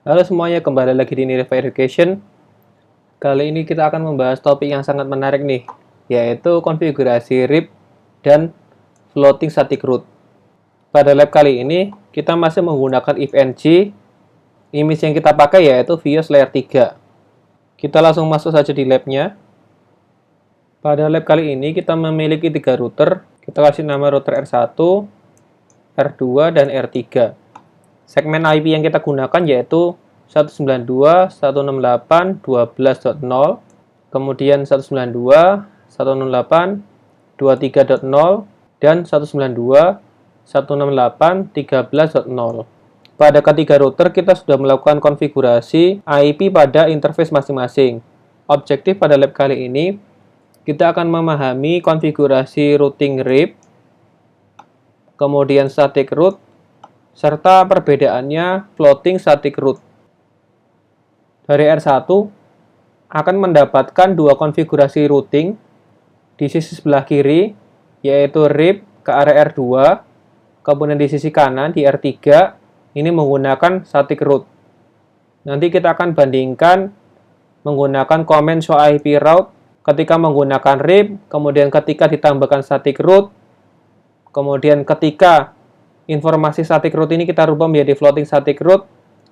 Halo semuanya, kembali lagi di Nirva Education. Kali ini kita akan membahas topik yang sangat menarik nih, yaitu konfigurasi RIP dan floating static root. Pada lab kali ini, kita masih menggunakan ifng. Image yang kita pakai yaitu Vios layer 3. Kita langsung masuk saja di labnya. Pada lab kali ini, kita memiliki 3 router. Kita kasih nama router R1, R2, dan R3. Segmen IP yang kita gunakan yaitu 192.168.12.0, kemudian 192.168.23.0, dan 192.168.13.0. Pada ketiga router kita sudah melakukan konfigurasi IP pada interface masing-masing. Objektif pada lab kali ini, kita akan memahami konfigurasi routing RIP, kemudian static root, serta perbedaannya floating static root. Dari R1 akan mendapatkan dua konfigurasi routing di sisi sebelah kiri, yaitu RIP ke area R2, kemudian di sisi kanan di R3 ini menggunakan static root. Nanti kita akan bandingkan menggunakan command show IP route ketika menggunakan RIP, kemudian ketika ditambahkan static root, kemudian ketika informasi static root ini kita rubah menjadi floating static root,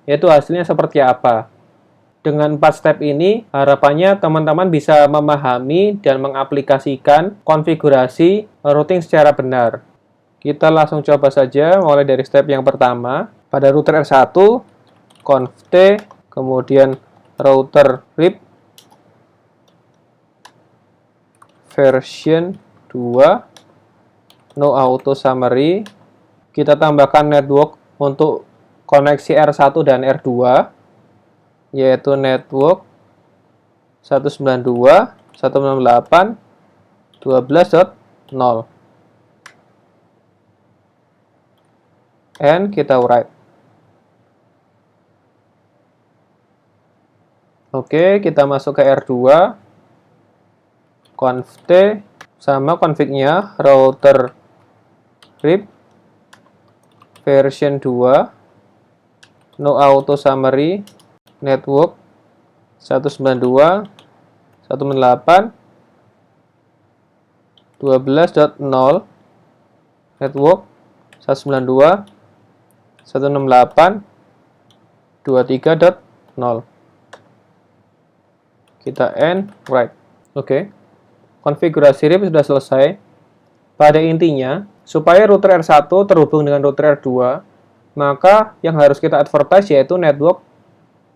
yaitu hasilnya seperti apa. Dengan 4 step ini, harapannya teman-teman bisa memahami dan mengaplikasikan konfigurasi routing secara benar. Kita langsung coba saja, mulai dari step yang pertama. Pada router R1, conft, kemudian router RIP version 2, no auto summary. Kita tambahkan network untuk koneksi R1 dan R2, yaitu network 192.168.12.0, and kita write. Oke, kita masuk ke R2, conft, sama config-nya router RIP version 2, no auto summary, network 192.168.12.0, network 192.168.23.0. Kita end, write. Oke. Konfigurasi RIP sudah selesai. Pada intinya, supaya router R1 terhubung dengan router R2, maka yang harus kita advertise yaitu network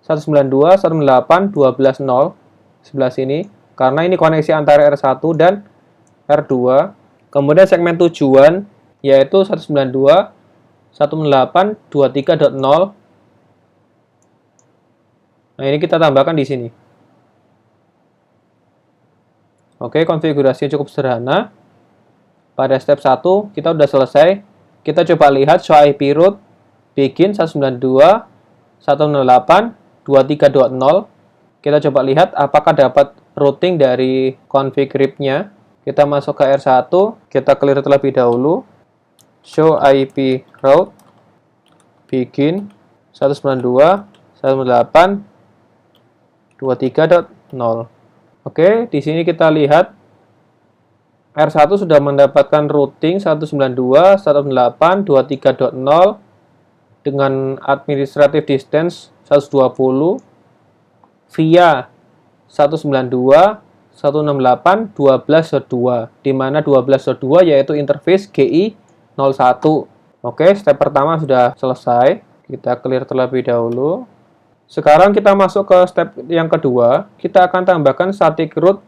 192.168.12.0 sebelah sini, karena ini koneksi antara R1 dan R2. Kemudian segmen tujuan yaitu 192.168.23.0. Nah, ini kita tambahkan di sini. Oke, konfigurasinya cukup sederhana. Pada step 1 kita sudah selesai. Kita coba lihat show IP route begin 192.168.23.0. Kita coba lihat apakah dapat routing dari config RIP-nya. Kita masuk ke R1, kita clear terlebih dahulu. Show IP route begin 192.168.23.0. Oke, di sini kita lihat R1 sudah mendapatkan routing 192.168.23.0 dengan administrative distance 120 via 192.168.12.2, di mana 12.2 yaitu interface GI 01. Oke, step pertama sudah selesai. Kita clear terlebih dahulu. Sekarang kita masuk ke step yang kedua. Kita akan tambahkan static root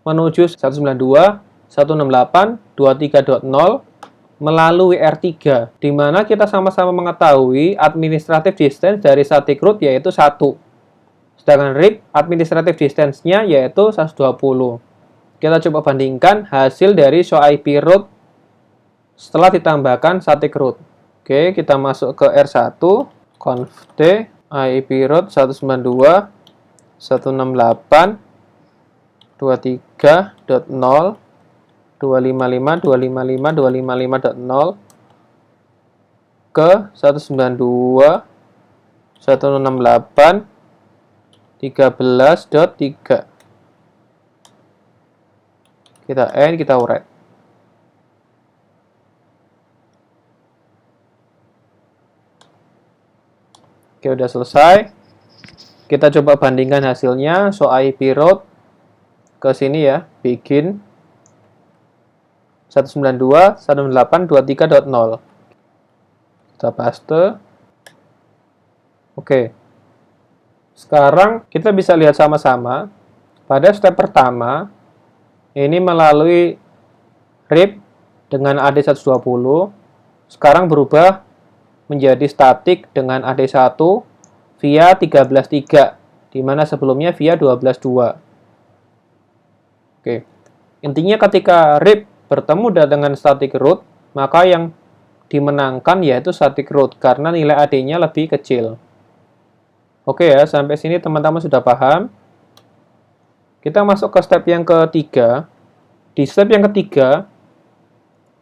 menuju 192.168.23.0 melalui R3, di mana kita sama-sama mengetahui administrative distance dari static root yaitu 1. Sedangkan RIP administrative distance-nya yaitu 120. Kita coba bandingkan hasil dari show IP route setelah ditambahkan static root. Oke, kita masuk ke R1, conft IP route 192.168.23.0, 255.255.255.0 ke 192.168.23.0. 168 13.3. Kita end, kita uret. Oke, udah selesai. Kita coba bandingkan hasilnya. So IP route ke sini ya, begin 192.168.23.0. Kita paste. Oke. Sekarang kita bisa lihat sama-sama. Pada step pertama, ini melalui RIP dengan AD120, sekarang berubah menjadi statik dengan AD1 via 13.3, di mana sebelumnya via 12.2. Oke. Intinya ketika RIP bertemu dengan static root, maka yang dimenangkan yaitu static root karena nilai AD-nya lebih kecil. Oke ya, sampai sini teman-teman sudah paham. Kita masuk ke step yang ketiga. Di step yang ketiga,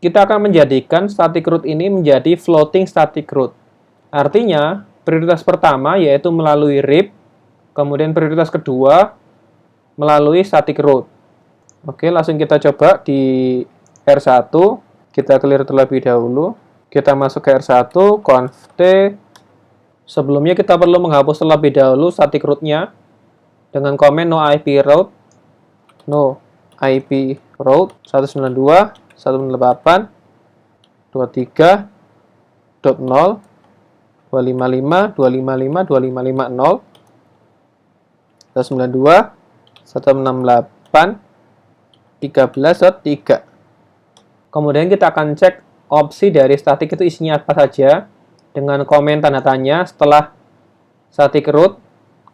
kita akan menjadikan static root ini menjadi floating static root. Artinya, prioritas pertama yaitu melalui RIP, kemudian prioritas kedua melalui static root. Oke, langsung kita coba di R1, kita clear terlebih dahulu. Kita masuk ke R1, conft. Sebelumnya kita perlu menghapus terlebih dahulu static root-nya dengan komen no IP route, no IP route 192.168.23.0 255 255 2550 192 168 13.3. Kemudian kita akan cek opsi dari static itu isinya apa saja dengan komen tanda tanya setelah static root.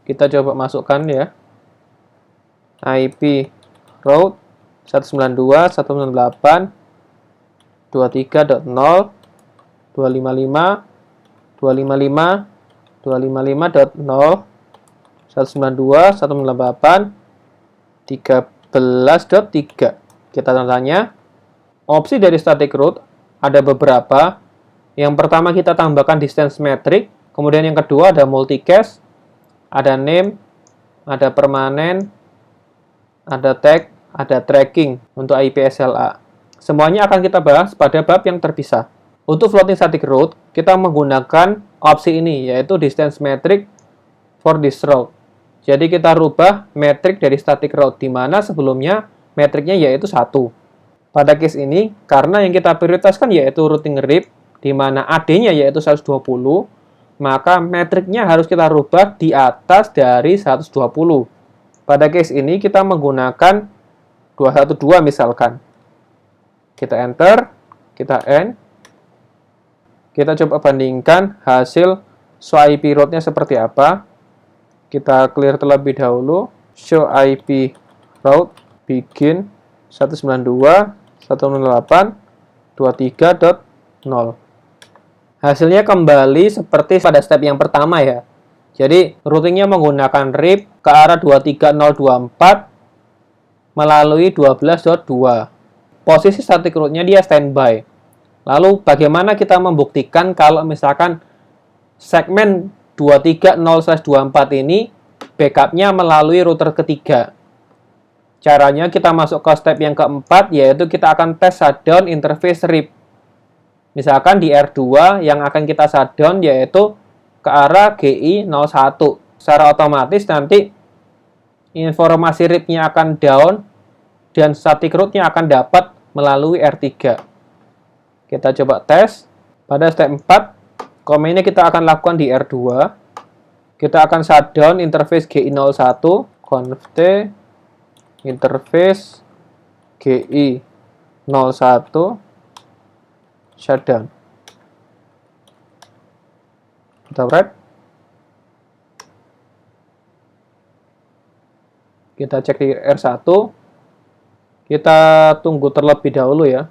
Kita coba masukkan ya, IP route 192.168.23.0 255 255 255.0 192.168.13.3. Kita tanya opsi dari static root ada beberapa. Yang pertama kita tambahkan distance metric, kemudian yang kedua ada multicast, ada name, ada permanen, ada tag, ada tracking untuk IP SLA. Semuanya akan kita bahas pada bab yang terpisah. Untuk floating static route, kita menggunakan opsi ini, yaitu distance metric for this route. Jadi kita rubah metrik dari static route, di mana sebelumnya metriknya yaitu 1. Pada case ini, karena yang kita prioritaskan yaitu routing RIP, di mana AD-nya yaitu 120, maka metriknya harus kita rubah di atas dari 120. Pada case ini kita menggunakan 212 misalkan. Kita enter, kita end. Kita coba bandingkan hasil show IP route-nya seperti apa. Kita clear terlebih dahulu. Show IP route begin 192.168.23.0. Hasilnya kembali seperti pada step yang pertama ya. Jadi routingnya menggunakan RIP ke arah 23024 melalui 12.2. Posisi static route-nya dia standby. Lalu bagaimana kita membuktikan kalau misalkan segmen 230/24 ini backup-nya melalui router ketiga? Caranya kita masuk ke step yang keempat, yaitu kita akan tes shutdown interface RIP. Misalkan di R2 yang akan kita shutdown yaitu ke arah GI01. Secara otomatis nanti informasi RIP-nya akan down dan static root-nya akan dapat melalui R3. Kita coba tes. Pada step 4, komennya kita akan lakukan di R2. Kita akan shutdown interface GI01, conft interface GI01 shutdown. Kita write. Kita cek di R1. Kita tunggu terlebih dahulu ya.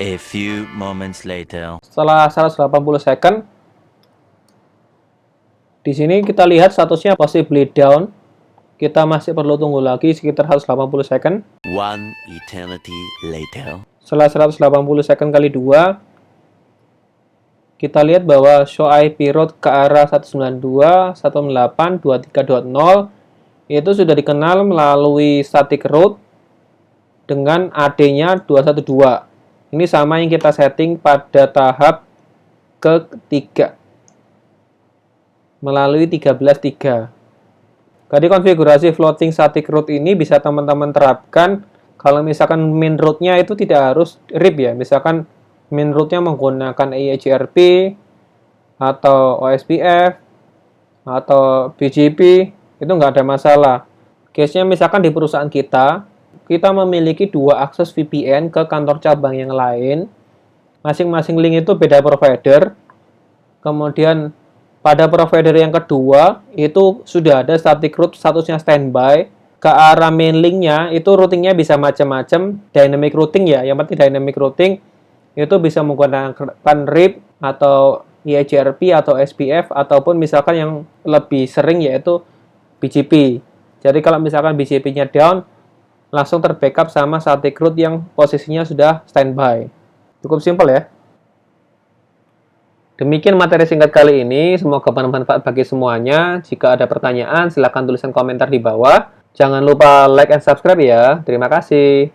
A few moments later. Setelah 180 second, di sini kita lihat statusnya possibly down. Kita masih perlu tunggu lagi sekitar 180 second. One eternity later. Setelah 180 second kali 2, kita lihat bahwa show IP route ke arah 192.168.23.0 itu sudah dikenal melalui static route dengan AD-nya 212. Ini sama yang kita setting pada tahap ketiga melalui 13.3. Jadi konfigurasi floating static route ini bisa teman-teman terapkan kalau misalkan main route-nya itu tidak harus RIP ya. Misalkan main route-nya menggunakan EIGRP atau OSPF atau BGP, itu nggak ada masalah. Case-nya misalkan di perusahaan kita memiliki 2 akses VPN ke kantor cabang yang lain. Masing-masing link itu beda provider. Kemudian pada provider yang kedua itu sudah ada static route statusnya standby. Ke arah main link-nya itu routingnya bisa macam-macam, dynamic routing ya. Yang penting dynamic routing itu bisa menggunakan RIP atau EIGRP atau SPF ataupun misalkan yang lebih sering yaitu BGP. Jadi kalau misalkan BGP-nya down, langsung terbackup sama static route yang posisinya sudah standby. Cukup simpel ya. Demikian materi singkat kali ini, semoga bermanfaat bagi semuanya. Jika ada pertanyaan, silakan tuliskan komentar di bawah. Jangan lupa like and subscribe ya. Terima kasih.